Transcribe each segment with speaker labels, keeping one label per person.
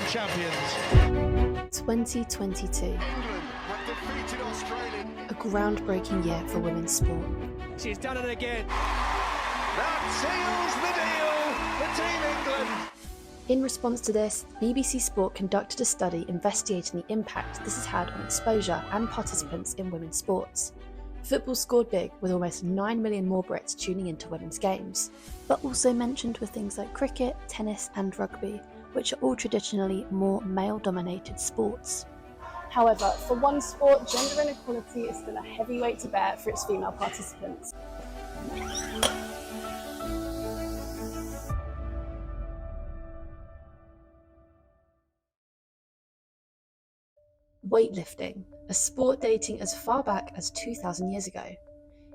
Speaker 1: champions.
Speaker 2: 2022.
Speaker 1: England have defeated Australia.
Speaker 2: A groundbreaking year for women's sport.
Speaker 1: She's done it again. That seals the deal for Team England.
Speaker 2: In response to this, BBC Sport conducted a study investigating the impact this has had on exposure and participants in women's sports. Football scored big, with almost 9 million more Brits tuning into women's games, but also mentioned were things like cricket, tennis and rugby, which are all traditionally more male-dominated sports. However, for one sport, gender inequality is still a heavy weight to bear for its female participants. Weightlifting, a sport dating as far back as 2,000 years ago.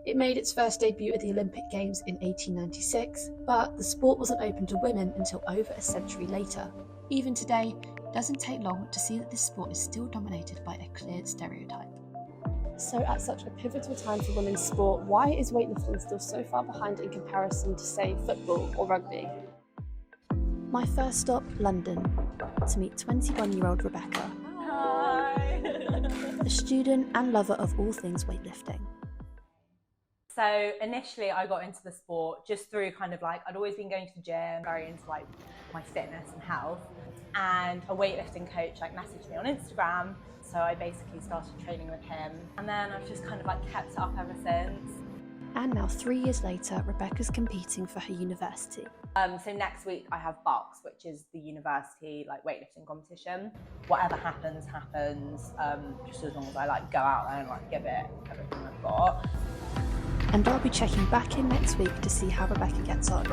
Speaker 2: It made its first debut at the Olympic Games in 1896, but the sport wasn't open to women until over a century later. Even today, it doesn't take long to see that this sport is still dominated by a clear stereotype. So at such a pivotal time for women's sport, why is weightlifting still so far behind in comparison to, say, football or rugby? My first stop, London, to meet 21-year-old Rebecca. A student and lover of all things weightlifting.
Speaker 3: So initially I got into the sport just through kind of like, I'd always been going to the gym, very into like my fitness and health, and a weightlifting coach like messaged me on Instagram. So I basically started training with him, and then I've just kind of like kept it up ever since.
Speaker 2: And now 3 years later, Rebecca's competing for her university.
Speaker 3: So next week I have Bucks, which is the university like weightlifting competition. Whatever happens, happens. Just as long as I like go out there and like give it everything I've got.
Speaker 2: And I'll be checking back in next week to see how Rebecca gets on.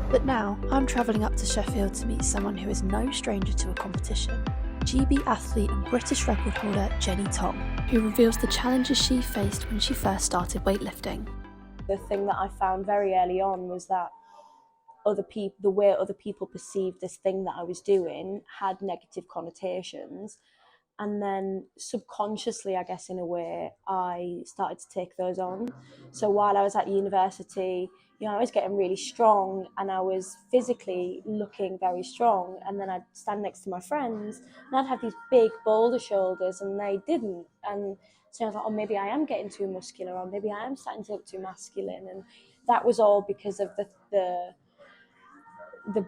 Speaker 2: But now I'm travelling up to Sheffield to meet someone who is no stranger to a competition. GB athlete and British record holder Jenny Tong, who reveals the challenges she faced when she first started weightlifting.
Speaker 4: The thing that I found very early on was that the way other people perceived this thing that I was doing had negative connotations. And then subconsciously, I guess in a way, I started to take those on. So while I was at university, I was getting really strong and I was physically looking very strong. And then I'd stand next to my friends and I'd have these big boulder shoulders and they didn't. And so I was like, oh, maybe I am getting too muscular, or maybe I am starting to look too masculine. And that was all because of the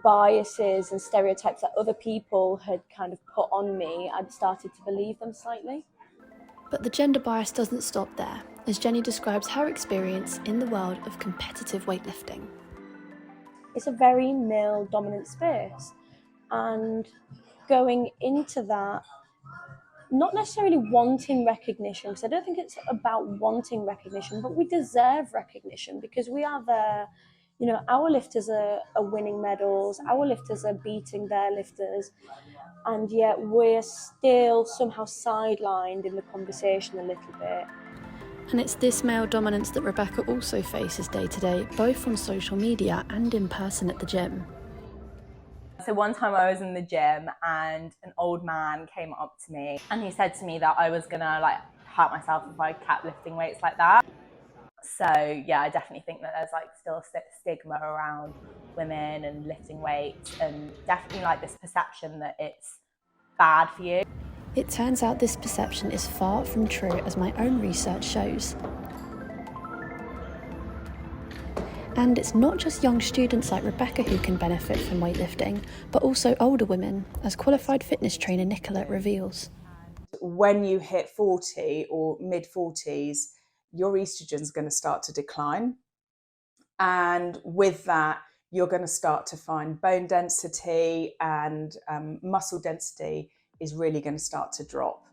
Speaker 4: biases and stereotypes that other people had kind of put on me. I'd started to believe them slightly.
Speaker 2: But the gender bias doesn't stop there, as Jenny describes her experience in the world of competitive weightlifting.
Speaker 4: It's a very male-dominant space, and going into that, not necessarily wanting recognition, because I don't think it's about wanting recognition, but we deserve recognition because we are there. Our lifters are winning medals, our lifters are beating their lifters, and yet we're still somehow sidelined in the conversation a little bit.
Speaker 2: And it's this male dominance that Rebecca also faces day to day, both on social media and in person at the gym.
Speaker 3: So one time I was in the gym and an old man came up to me and he said to me that I was gonna like hurt myself if I kept lifting weights like that. So yeah, I definitely think that there's like still a stigma around women and lifting weights, and definitely like this perception that it's bad for you.
Speaker 2: It turns out this perception is far from true, as my own research shows. And it's not just young students like Rebecca who can benefit from weightlifting, but also older women, as qualified fitness trainer Nicola reveals.
Speaker 5: When you hit 40 or mid-40s, your estrogen is going to start to decline. And with that, you're going to start to find bone density and muscle density is really going to start to drop.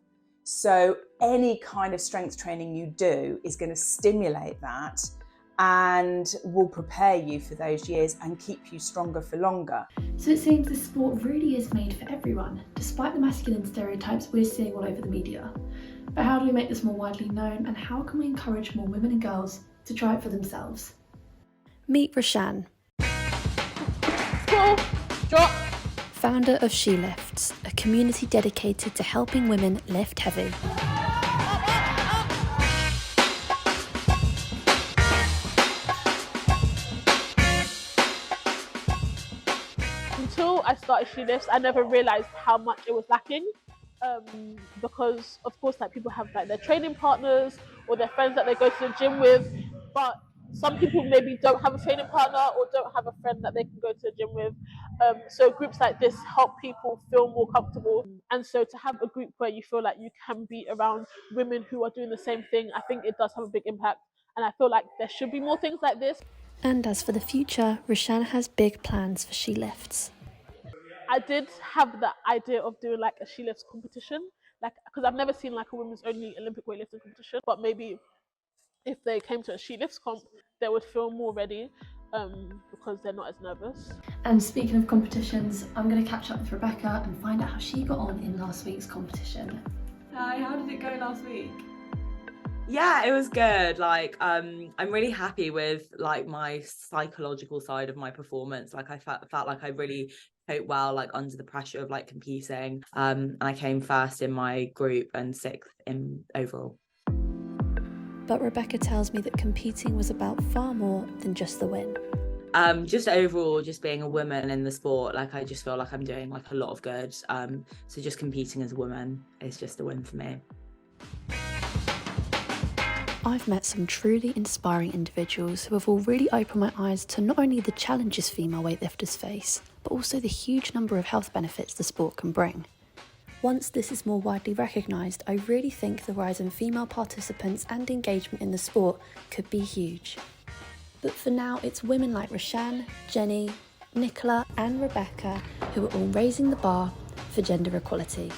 Speaker 5: So any kind of strength training you do is going to stimulate that and will prepare you for those years and keep you stronger for longer.
Speaker 2: So it seems this sport really is made for everyone, despite the masculine stereotypes we're seeing all over the media. But how do we make this more widely known, and how can we encourage more women and girls to try it for themselves? Meet Roshan, founder of She Lifts, a community dedicated to helping women lift heavy.
Speaker 6: until I started She Lifts, I never realised how much it was lacking. Because of course, like, people have like their training partners or their friends that they go to the gym with, but some people maybe don't have a training partner or don't have a friend that they can go to the gym with. So groups like this help people feel more comfortable, and so to have a group where you feel like you can be around women who are doing the same thing, I think it does have a big impact, and I feel like there should be more things like this.
Speaker 2: And as for the future, Roshan has big plans for She Lifts.
Speaker 6: I did have the idea of doing like a She Lifts competition, like, because I've never seen like a women's only Olympic weightlifting competition, but maybe if they came to a She Lifts comp, they would feel more ready, because they're not as nervous.
Speaker 2: And speaking of competitions, I'm going to catch up with Rebecca and find out how she got on in last week's competition. Hi, how did it go last week?
Speaker 7: Yeah, it was good. Like, I'm really happy with like my psychological side of my performance. Like, I felt like I really coped well, like under the pressure of like competing. And I came first in my group and 6th in overall.
Speaker 2: But Rebecca tells me that competing was about far more than just the win.
Speaker 7: Just overall, just being a woman in the sport, like I just feel like I'm doing like a lot of good. So just competing as a woman is just a win for me.
Speaker 2: I've met some truly inspiring individuals who have all really opened my eyes to not only the challenges female weightlifters face, but also the huge number of health benefits the sport can bring. Once this is more widely recognised, I really think the rise in female participants and engagement in the sport could be huge. But for now, it's women like Roshan, Jenny, Nicola and Rebecca who are all raising the bar for gender equality.